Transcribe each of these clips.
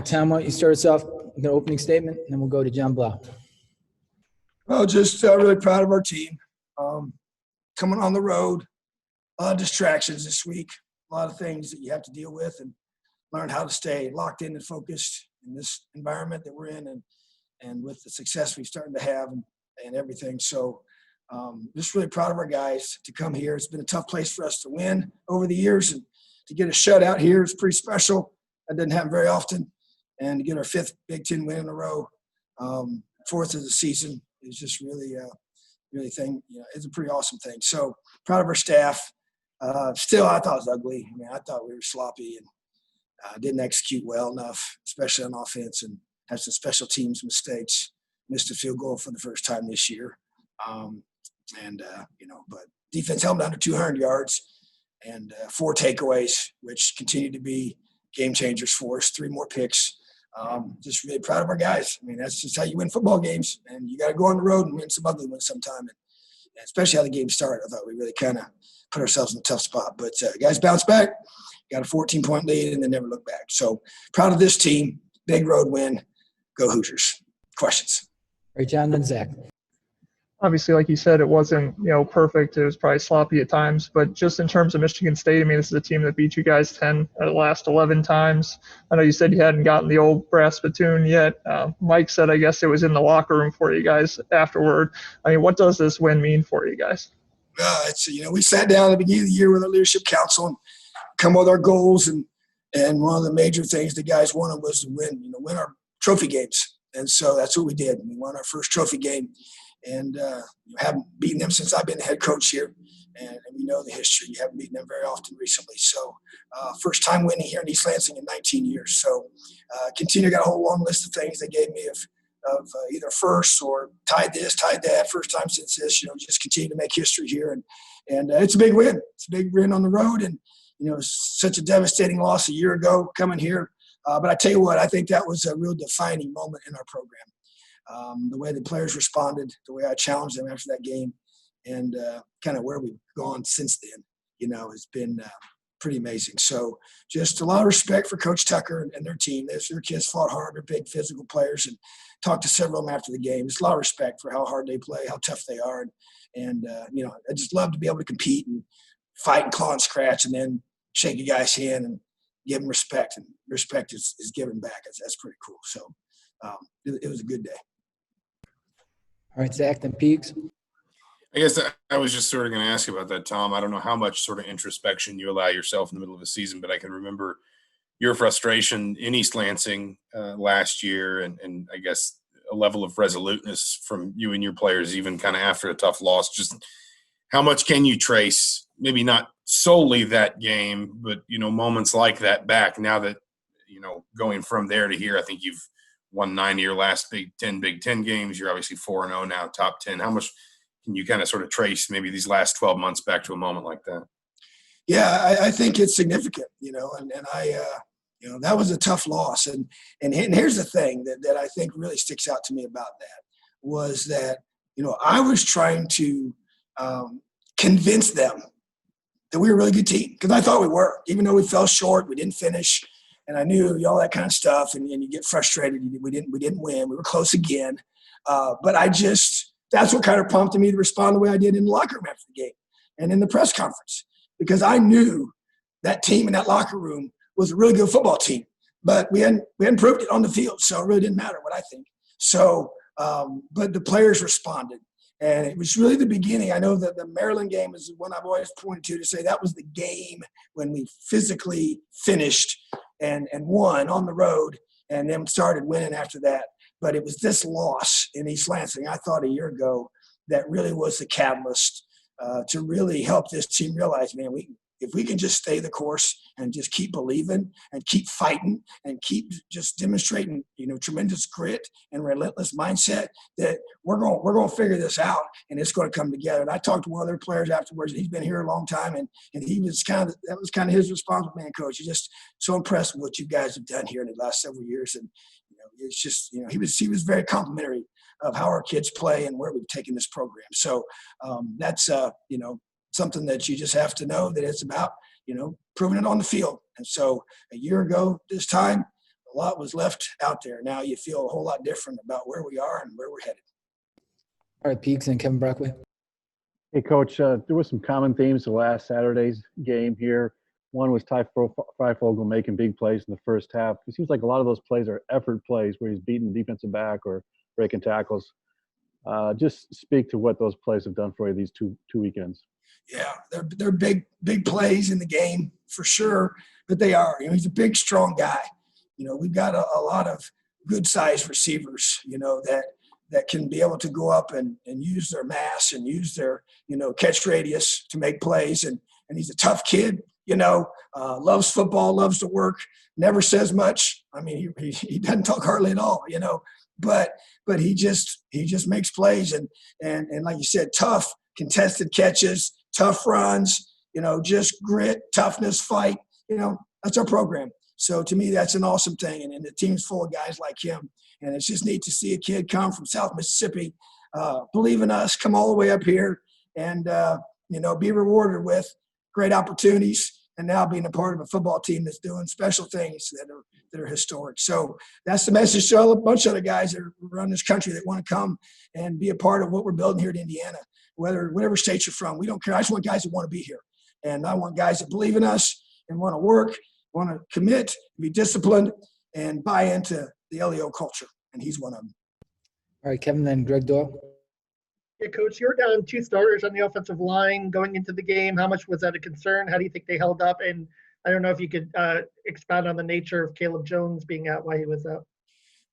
Tom, why don't you start us off with an opening statement, and then we'll go to John Blau. Well, just really proud of our team. Coming on the road, a lot of distractions this week, a lot of things that you have to deal with and learn how to stay locked in and focused in this environment that we're in and with the success we've started to have and everything. So just really proud of our guys to come here. It's been a tough place for us to win over the years, and to get a shutout here is pretty special. That doesn't happen very often. And to get our fifth Big Ten win in a row, fourth of the season, is just really it's a pretty awesome thing. So proud of our staff. Still, I thought it was ugly. I mean, I thought we were sloppy and didn't execute well enough, especially on offense, and had some special teams mistakes. Missed a field goal for the first time this year. But defense held under 200 yards and 4 takeaways, which continue to be game changers for us. 3 more picks. Just really proud of our guys. I mean, that's just how you win football games, and you got to go on the road and win some ugly ones sometime. And especially how the game started, I thought we really kind of put ourselves in a tough spot. But guys bounced back, got a 14-point lead, and then never looked back. So proud of this team. Big road win. Go Hoosiers. Questions? All right, John, then Zach. Obviously, like you said, it wasn't, perfect. It was probably sloppy at times, but just in terms of Michigan State, I mean, this is a team that beat you guys 10 out of the last 11 times. I know you said you hadn't gotten the old brass spittoon yet. Mike said, I guess it was in the locker room for you guys afterward. I mean, what does this win mean for you guys? We sat down at the beginning of the year with our leadership council and come with our goals, and one of the major things the guys wanted was to win our trophy games. And so that's what we did. We won our first trophy game. And haven't beaten them since I've been the head coach here. And we know the history. You haven't beaten them very often recently. So first time winning here in East Lansing in 19 years. So continue, got a whole long list of things they gave me of either first or tied this, tied that, first time since this, just continue to make history here. And it's a big win. It's a big win on the road. And, it's such a devastating loss a year ago coming here. But I tell you what, I think that was a real defining moment in our program. The way the players responded, the way I challenged them after that game, and kind of where we've gone since then, has been pretty amazing. So just a lot of respect for Coach Tucker and their team. Their kids fought hard. They're big physical players, and talked to several of them after the game. Just a lot of respect for how hard they play, how tough they are. And I just love to be able to compete and fight and claw and scratch and then shake a guy's hand and give them respect. And respect is given back. That's pretty cool. So it was a good day. All right, Zach, then Peegs. I guess I was just sort of going to ask you about that, Tom. I don't know how much sort of introspection you allow yourself in the middle of a season, but I can remember your frustration in East Lansing last year, and I guess a level of resoluteness from you and your players, even kind of after a tough loss. Just how much can you trace, maybe not solely that game, but, moments like that back now that, going from there to here, I think you've won 9 of your last Big Ten games. You're obviously 4-0 now, top 10. How much can you kind of sort of trace maybe these last 12 months back to a moment like that? Yeah, I think it's significant, that was a tough loss. And here's the thing that I think really sticks out to me about that was that, I was trying to convince them that we were a really good team, because I thought we were, even though we fell short, we didn't finish. And I knew all that kind of stuff, and you get frustrated. We didn't win. We were close again, but that's what kind of prompted me to respond the way I did in the locker room after the game and in the press conference, because I knew that team in that locker room was a really good football team, but we hadn't proved it on the field, so it really didn't matter what I think. So, but the players responded. And it was really the beginning. I know that the Maryland game is one I've always pointed to say that was the game when we physically finished and won on the road and then started winning after that. But it was this loss in East Lansing, I thought a year ago, that really was the catalyst to really help this team realize, man, if we can just stay the course and just keep believing and keep fighting and keep just demonstrating, tremendous grit and relentless mindset, that we're going to figure this out and it's going to come together. And I talked to one of their players afterwards, and he's been here a long time, and he was that was kind of his response. Man, coach, he's just so impressed with what you guys have done here in the last several years. And it's just, he was very complimentary of how our kids play and where we've taken this program. So that's something that you just have to know that it's about, proving it on the field. And so a year ago this time, a lot was left out there. Now you feel a whole lot different about where we are and where we're headed. All right, Peaks and Kevin Brockway. Hey, Coach, there were some common themes to last Saturday's game here. One was Ty Freifogel making big plays in the first half. It seems like a lot of those plays are effort plays where he's beating the defensive back or breaking tackles. Just speak to what those plays have done for you these two weekends. Yeah, they're big plays in the game for sure, but they are. He's a big, strong guy. We've got a lot of good-sized receivers, that can be able to go up and use their mass and use their, catch radius to make plays. And he's a tough kid, loves football, loves to work, never says much. I mean, he doesn't talk hardly at all, but he just makes plays. And like you said, tough contested catches, tough runs, just grit, toughness, fight, that's our program. So to me, that's an awesome thing. And the team's full of guys like him. And it's just neat to see a kid come from South Mississippi, believe in us, come all the way up here and, be rewarded with great opportunities and now being a part of a football team that's doing special things that are historic. So that's the message to a bunch of other guys that are around this country that want to come and be a part of what we're building here in Indiana, whatever state you're from. We don't care. I just want guys that want to be here. And I want guys that believe in us and want to work, want to commit, be disciplined, and buy into the LEO culture, and he's one of them. All right, Kevin, then Greg Doyle. Yeah, Coach, you're down 2 starters on the offensive line going into the game. How much was that a concern? How do you think they held up? And I don't know if you could expound on the nature of Caleb Jones being out while he was out.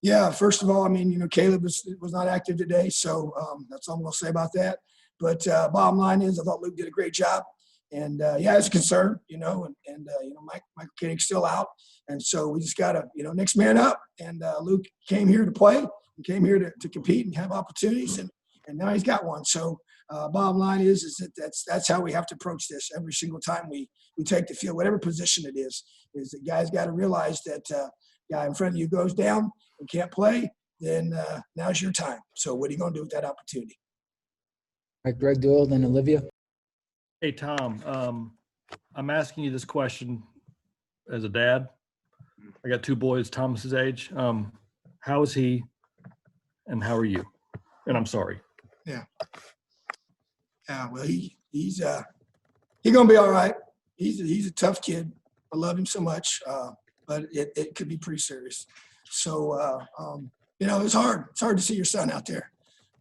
Yeah, first of all, I mean, Caleb was not active today, so that's all I'm going to say about that. But bottom line is I thought Luke did a great job. And, it's a concern, Michael Koenig's still out. And so we just got to, next man up. And Luke came here to play and came here to compete and have opportunities. And now he's got one. So bottom line is that that's how we have to approach this every single time we take the field, whatever position it is the guys got to realize that guy in front of you goes down and can't play, then now's your time. So what are you going to do with that opportunity? All right, Greg Doyle, then Olivia. Hey, Tom, I'm asking you this question as a dad. I got 2 boys Thomas's age. How is he and how are you? And I'm sorry. Yeah, well, he's going to be all right. He's a tough kid. I love him so much, but it could be pretty serious. So, it's hard. It's hard to see your son out there.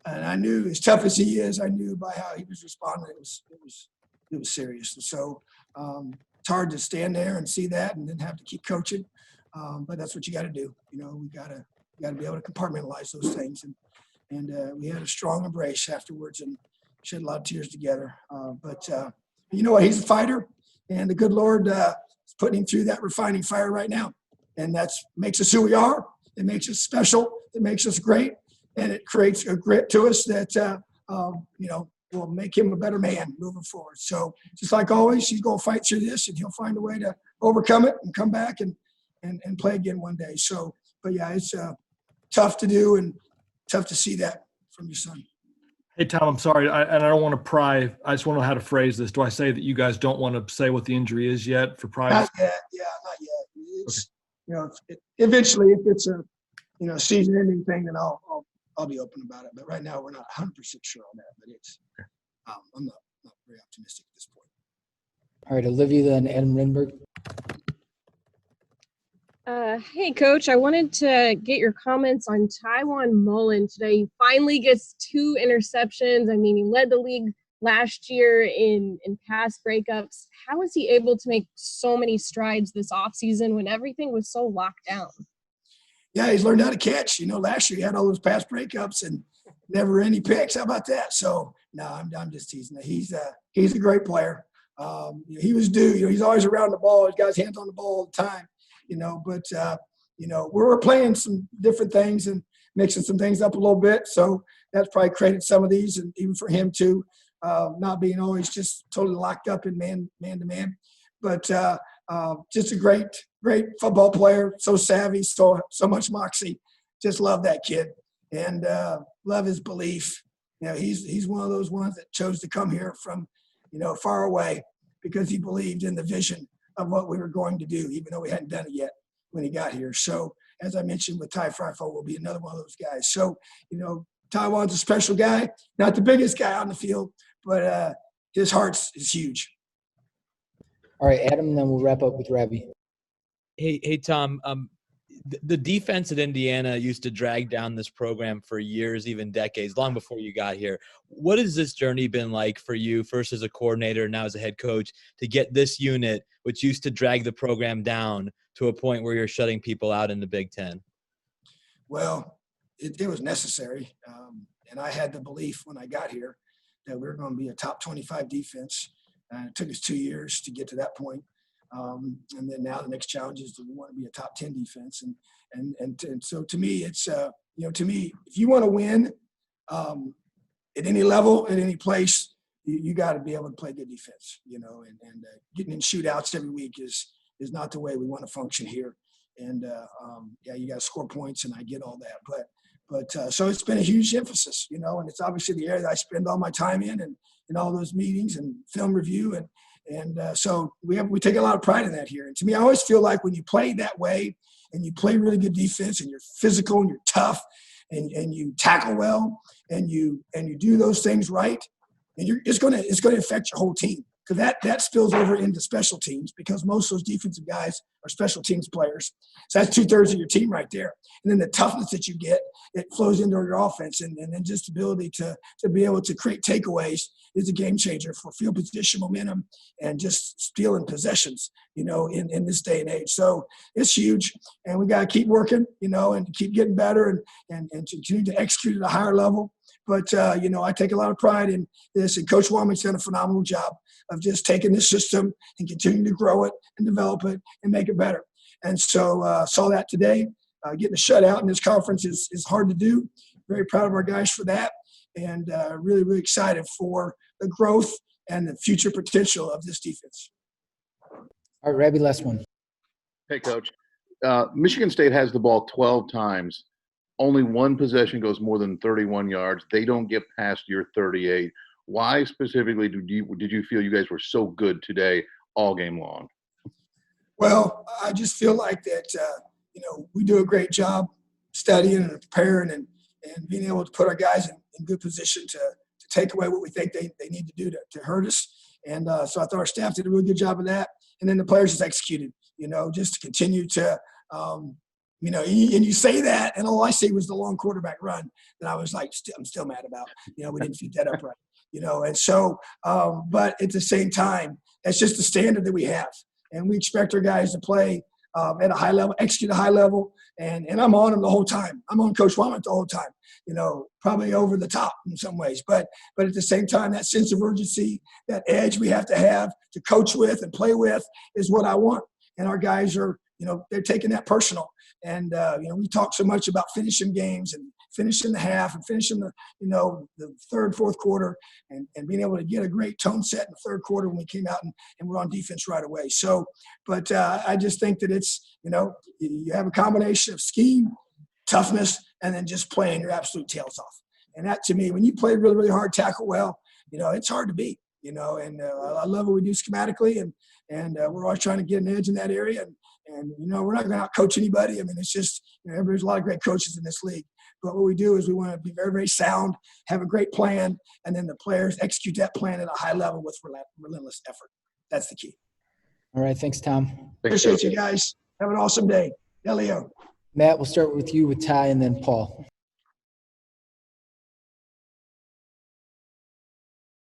And I knew, as tough as he is, I knew by how he was responding, it was serious. And so it's hard to stand there and see that and then have to keep coaching. But that's what you got to do. We got to be able to compartmentalize those things. And we had a strong embrace afterwards and shed a lot of tears together. But you know what? He's a fighter, and the good Lord is putting him through that refining fire right now. And that makes us who we are. It makes us special. It makes us great. And it creates a grit to us that, will make him a better man moving forward. So just like always, he's going to fight through this, and he'll find a way to overcome it and come back and play again one day. So, but yeah, it's tough to do and tough to see that from your son. Hey, Tom, I'm sorry. I don't want to pry. I just want to know how to phrase this. Do I say that you guys don't want to say what the injury is yet for privacy? Not yet. Yeah, not yet. It's, eventually if it's a, season-ending thing, then I'll be open about it. But right now we're not 100% sure on that. But it's, I'm not very optimistic at this point. All right, Olivia, then Adam Renberg. Hey, Coach, I wanted to get your comments on Tywan Mullen today. He finally gets 2 interceptions. I mean, he led the league last year in pass breakups. How was he able to make so many strides this offseason when everything was so locked down? Yeah, he's learned how to catch. Last year he had all those pass breakups and never any picks. How about that? So, no, I'm just teasing. He's a great player. He was due. He's always around the ball. He's got his hands on the ball all the time. But we're playing some different things and mixing some things up a little bit. So that's probably created some of these, and even for him too, not being always just totally locked up in man to man. But just a great football player, so savvy, so much moxie. Just love that kid and love his belief. He's one of those ones that chose to come here from, far away because he believed in the vision of what we were going to do, even though we hadn't done it yet. when he got here. So as I mentioned with Ty Freifel will be another one of those guys. So, Tywan's a special guy, not the biggest guy on the field, but his heart is huge. All right, Adam, and then we'll wrap up with Ravi. Hey, Tom. The defense at Indiana used to drag down this program for years, even decades, long before you got here. What has this journey been like for you, first as a coordinator, now as a head coach, to get this unit, which used to drag the program down, to a point where you're shutting people out in the Big Ten? Well, it was necessary. And I had the belief when I got here that we were going to be a top 25 defense. It took us 2 years to get to that point. And then now the next challenge is we want to be a top 10 defense. And so to me, it's, to me, if you want to win at any level, at any place, you got to be able to play good defense, and getting in shootouts every week is not the way we want to function here. And you got to score points, and I get all that. But so it's been a huge emphasis, and it's obviously the area that I spend all my time in and all those meetings and film review. And so we take a lot of pride in that here. And to me, I always feel like when you play that way and you play really good defense and you're physical and you're tough and you tackle well and you do those things right, and it's going to affect your whole team. Because that spills over into special teams, because most of those defensive guys are special teams players. So that's 2/3 of your team right there. And then the toughness that you get, it flows into your offense. And then just ability to be able to create takeaways is a game changer for field position momentum and just stealing possessions, in this day and age. So it's huge. And we got to keep working, and keep getting better and continue to execute at a higher level. But, I take a lot of pride in this. And Coach Womack's done a phenomenal job of just taking this system and continuing to grow it and develop it and make it better. And so saw that today. Getting a shutout in this conference is hard to do. Very proud of our guys for that. And really, really excited for the growth and the future potential of this defense. All right, Ravi, last one. Hey, Coach. Michigan State has the ball 12 times. Only one possession goes more than 31 yards. They don't get past your 38. Why specifically did you feel you guys were so good today all game long? Well, I just feel like that, we do a great job studying and preparing and being able to put our guys in good position to take away what we think they need to do to hurt us. And so I thought our staff did a really good job of that. And then the players just executed, just to continue to and you say that, and all I see was the long quarterback run that I was like, I'm still mad about. We didn't feed that up right. And so, but at the same time, that's just the standard that we have. And we expect our guys to play at a high level, execute a high level. And I'm on them the whole time. I'm on Coach Womack the whole time, probably over the top in some ways. But at the same time, that sense of urgency, that edge we have to coach with and play with is what I want. And our guys are, they're taking that personal. And, we talk so much about finishing games and finishing the half and finishing the third, fourth quarter and being able to get a great tone set in the third quarter when we came out and we're on defense right away. So, but I just think that it's, you have a combination of scheme, toughness, and then just playing your absolute tails off. And that, to me, when you play really, really hard, tackle well, it's hard to beat, and I love what we do schematically and we're always trying to get an edge in that area. And we're not going to out-coach anybody. I mean, it's just, there's a lot of great coaches in this league. But what we do is we want to be very, very sound, have a great plan, and then the players execute that plan at a high level with relentless effort. That's the key. All right, thanks, Tom. Appreciate you guys. Have an awesome day. Elio. Matt, we'll start with you with Ty and then Paul.